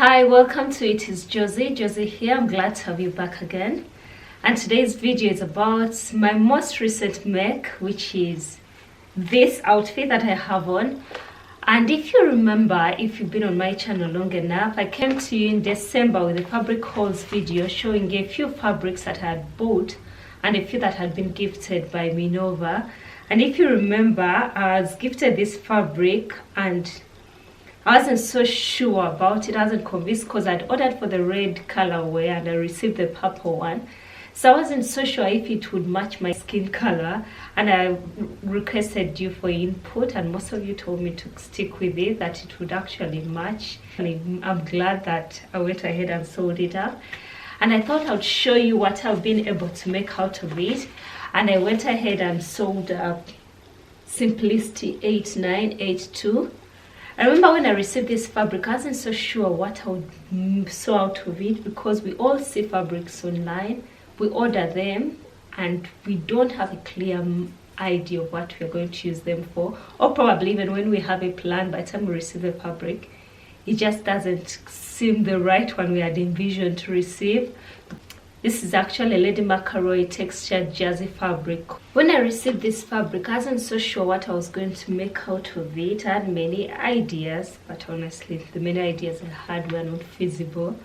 Hi, welcome to It Is Josie. Josie here. I'm glad to have you back again. And today's video is about my most recent make, which is this outfit that I have on. And if you remember, if you've been on my channel long enough, I came to you in December with a fabric hauls video showing a few fabrics that I had bought and a few that had been gifted by Minerva. And if you remember, I was gifted this fabric and I wasn't so sure about it. I wasn't convinced because I'd ordered for the red colorway and I received the purple one. So I wasn't so sure if it would match my skin color, and I requested you for input, and most of you told me to stick with it, that it would actually match. And I'm glad that I went ahead and sold it up. And I thought I'd show you what I've been able to make out of it. And I went ahead and sold up Simplicity 8982. I remember when I received this fabric, I wasn't so sure what I would sew out of it, because we all see fabrics online, we order them, and we don't have a clear idea of what we're going to use them for. Or probably even when we have a plan, by the time we receive the fabric, it just doesn't seem the right one we had envisioned to receive. This is actually a Lady McLeroy textured jersey fabric. When I received this fabric, I wasn't so sure what I was going to make out of it. I had many ideas, but honestly, the many ideas I had were not feasible.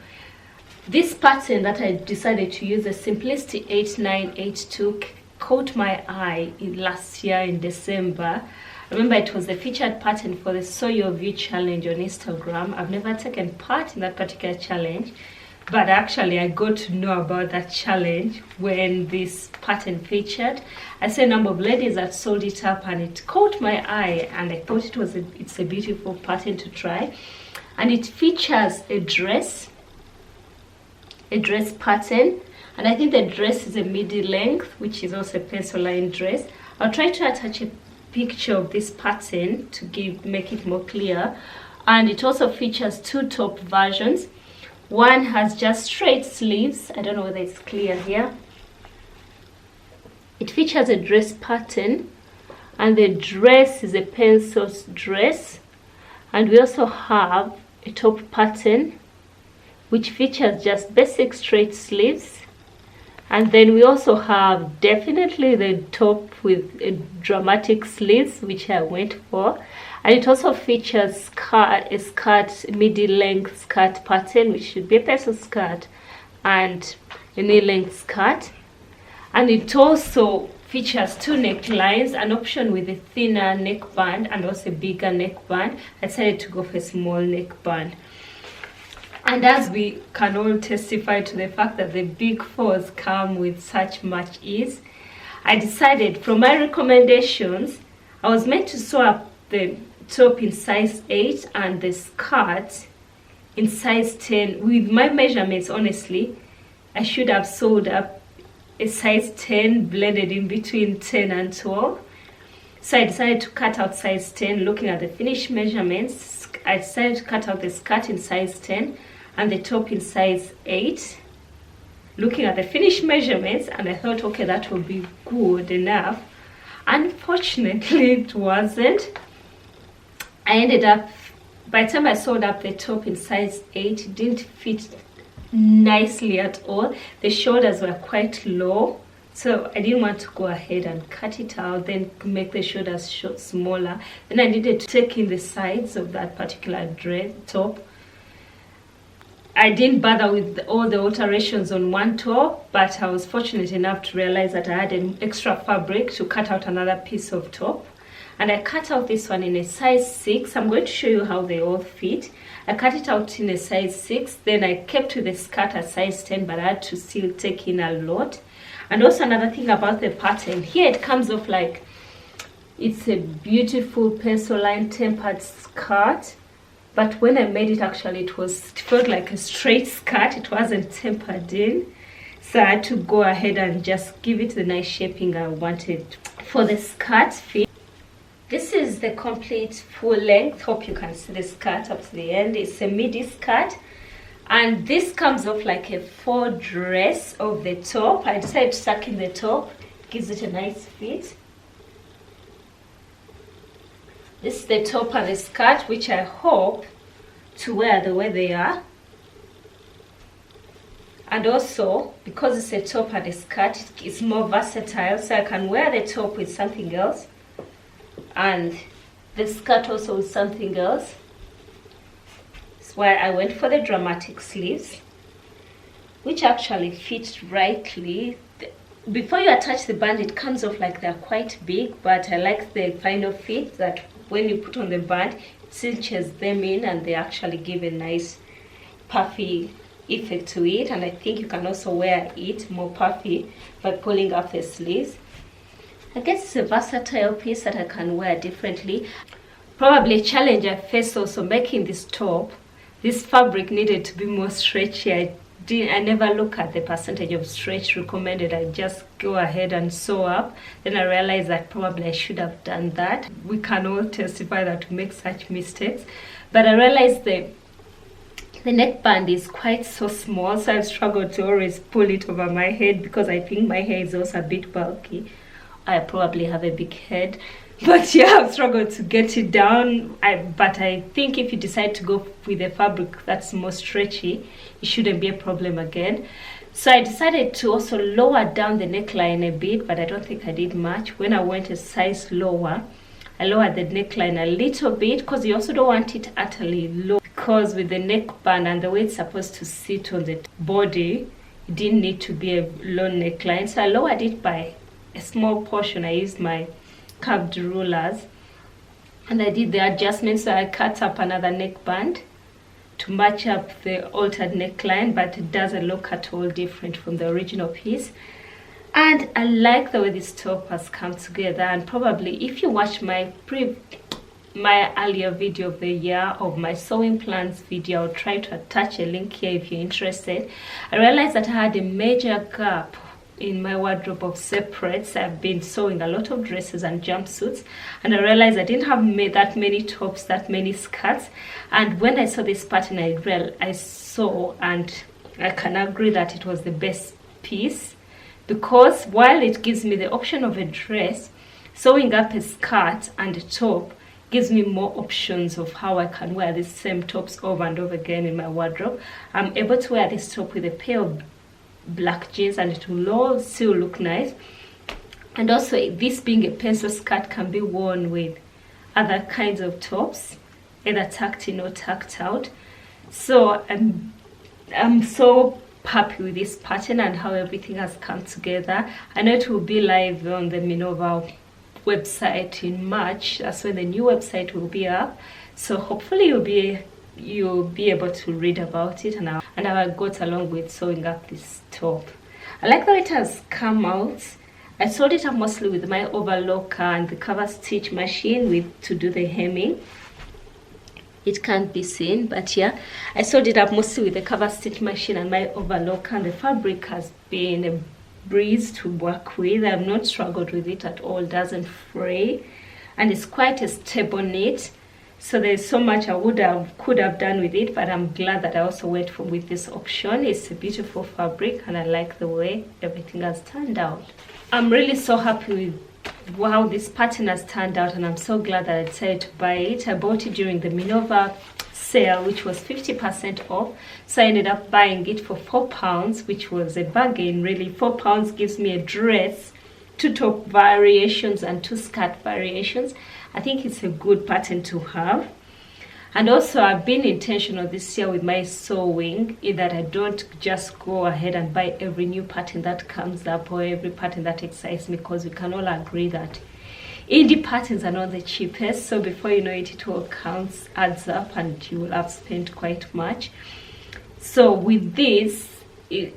This pattern that I decided to use, the Simplicity 8982, caught my eye last year in December. I remember it was the featured pattern for the Sew Your View challenge on Instagram. I've never taken part in that particular challenge, but actually I got to know about that challenge when this pattern featured. I saw a number of ladies that sold it up and it caught my eye, and I thought it's a beautiful pattern to try. And it features a dress pattern, and I think the dress is a midi length, which is also a pencil line dress. I'll try to attach a picture of this pattern to make it more clear. And it also features two top versions. One has just straight sleeves. I don't know whether it's clear here. It features a dress pattern, and the dress is a pencil dress. And we also have a top pattern which features just basic straight sleeves. And then we also have definitely the top with a dramatic sleeves, which I went for. And it also features a skirt, midi length skirt pattern, which should be a pencil skirt and a knee length skirt. And it also features two necklines, an option with a thinner neckband and also a bigger neckband. I decided to go for a small neckband. And as we can all testify to the fact that the big fours come with such much ease, I decided from my recommendations, I was meant to sew up the top in size 8 and the skirt in size 10. With my measurements, honestly, I should have sewed up a size 10 blended in between 10 and 12. So I decided to cut out size 10. Looking at the finished measurements, I decided to cut out the skirt in size 10 and the top in size 8. Looking at the finished measurements, and I thought, okay, that will be good enough. Unfortunately, it wasn't. I ended up, by the time I sewed up the top in size 8, it didn't fit nicely at all. The shoulders were quite low, so I didn't want to go ahead and cut it out, then make the shoulders smaller. Then I needed to take in the sides of that particular top. I didn't bother with all the alterations on one top, but I was fortunate enough to realize that I had an extra fabric to cut out another piece of top. And I cut out this one in a size 6. I'm going to show you how they all fit. I cut it out in a size 6. Then I kept with the skirt at size 10, but I had to still take in a lot. And also another thing about the pattern, here it comes off like it's a beautiful pencil line tempered skirt. But when I made it, actually, it felt like a straight skirt. It wasn't tempered in. So I had to go ahead and just give it the nice shaping I wanted for the skirt fit. This is the complete full length. Hope you can see the skirt up to the end. It's a midi skirt. And this comes off like a faux dress of the top. I decided to tuck in the top. Gives it a nice fit. This is the top and the skirt, which I hope to wear the way they are. And also, because it's a top and a skirt, it's more versatile, so I can wear the top with something else and the skirt also with something else. That's why I went for the dramatic sleeves, which actually fit rightly. Before you attach the band, it comes off like they're quite big, but I like the final fit that when you put on the band, it cinches them in and they actually give a nice puffy effect to it. And I think you can also wear it more puffy by pulling up the sleeves. I guess it's a versatile piece that I can wear differently. Probably a challenge I faced also making this top. This fabric needed to be more stretchy. I never look at the percentage of stretch recommended. I just go ahead and sew up. Then I realized that probably I should have done that. We can all testify that we make such mistakes. But I realized the neckband is quite so small, so I've struggled to always pull it over my head because I think my hair is also a bit bulky. I probably have a big head, but yeah, I've struggled to get it down. But I think if you decide to go with a fabric that's more stretchy, it shouldn't be a problem again. So I decided to also lower down the neckline a bit, but I don't think I did much. When I went a size lower, I lowered the neckline a little bit because you also don't want it utterly low, because with the neckband and the way it's supposed to sit on the body, it didn't need to be a low neckline. So I lowered it by a small portion. I used my curved rulers and I did the adjustments. So I cut up another neckband to match up the altered neckline, but it doesn't look at all different from the original piece. And I like the way this top has come together. And probably if you watch my earlier video of the year of my sewing plans video, I'll try to attach a link here if you're interested. I realized that I had a major gap in my wardrobe of separates. I've been sewing a lot of dresses and jumpsuits, and I realized I didn't have that many tops, that many skirts. And when I saw this pattern, I saw, and I can agree that it was the best piece, because while it gives me the option of a dress, sewing up a skirt and a top gives me more options of how I can wear these same tops over and over again in my wardrobe. I'm able to wear this top with a pair of black jeans and it will still look nice. And also, this being a pencil skirt can be worn with other kinds of tops, either tucked in or tucked out. So I'm so happy with this pattern and how everything has come together. I know it will be live on the Minerva website in March. That's when the new website will be up. So hopefully you'll be able to read about it and how I got along with sewing up this top. I like how it has come out. I sewed it up mostly with my overlocker and the cover stitch machine to do the hemming. It can't be seen, but yeah, I sewed it up mostly with the cover stitch machine and my overlocker, and the fabric has been a breeze to work with. I've not struggled with it at all. It doesn't fray, and it's quite a stable knit. So there's so much I could have done with it, but I'm glad that I also went with this option. It's a beautiful fabric and I like the way everything has turned out. I'm really so happy with how this pattern has turned out, and I'm so glad that I decided to buy it. I bought it during the Minerva sale, which was 50% off, so I ended up buying it for £4, which was a bargain really. £4 gives me a dress, 2 top variations and 2 skirt variations. I think it's a good pattern to have. And also, I've been intentional this year with my sewing in that I don't just go ahead and buy every new pattern that comes up or every pattern that excites me, because we can all agree that indie patterns are not the cheapest. So before you know it, it all adds up and you will have spent quite much. So with this,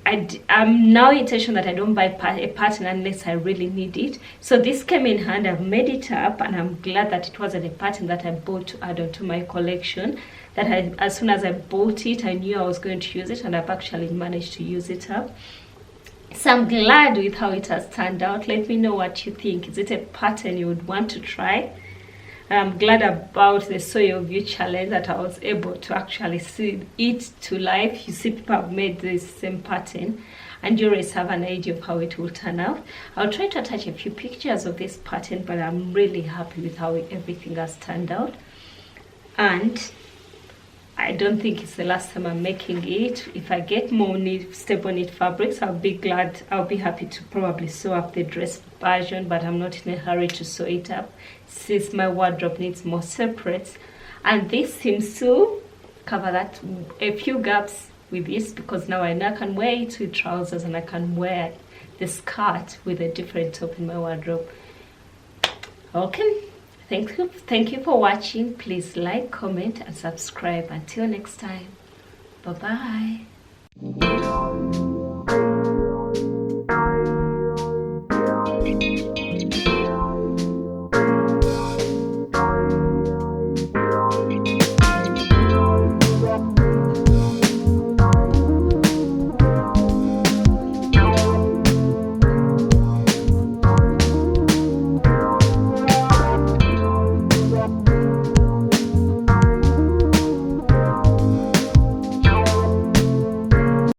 I'm now intentional that I don't buy a pattern unless I really need it. So this came in hand. I've made it up, and I'm glad that it wasn't a pattern that I bought to add on to my collection. As soon as I bought it, I knew I was going to use it, and I've actually managed to use it up. So I'm glad with how it has turned out. Let me know what you think. Is it a pattern you would want to try? I'm glad about the Sew Your View challenge that I was able to actually see it to life. You see, people have made this same pattern and you always have an idea of how it will turn out. I'll try to attach a few pictures of this pattern, but I'm really happy with how everything has turned out. And I don't think it's the last time I'm making it. If I get more stable knit fabrics, I'll be happy to probably sew up the dress version, but I'm not in a hurry to sew it up since my wardrobe needs more separates. And this seems to cover that a few gaps with this, because now I know I can wear it with trousers and I can wear the skirt with a different top in my wardrobe. Okay, thank you for watching. Please like, comment and subscribe. Until next time, bye bye.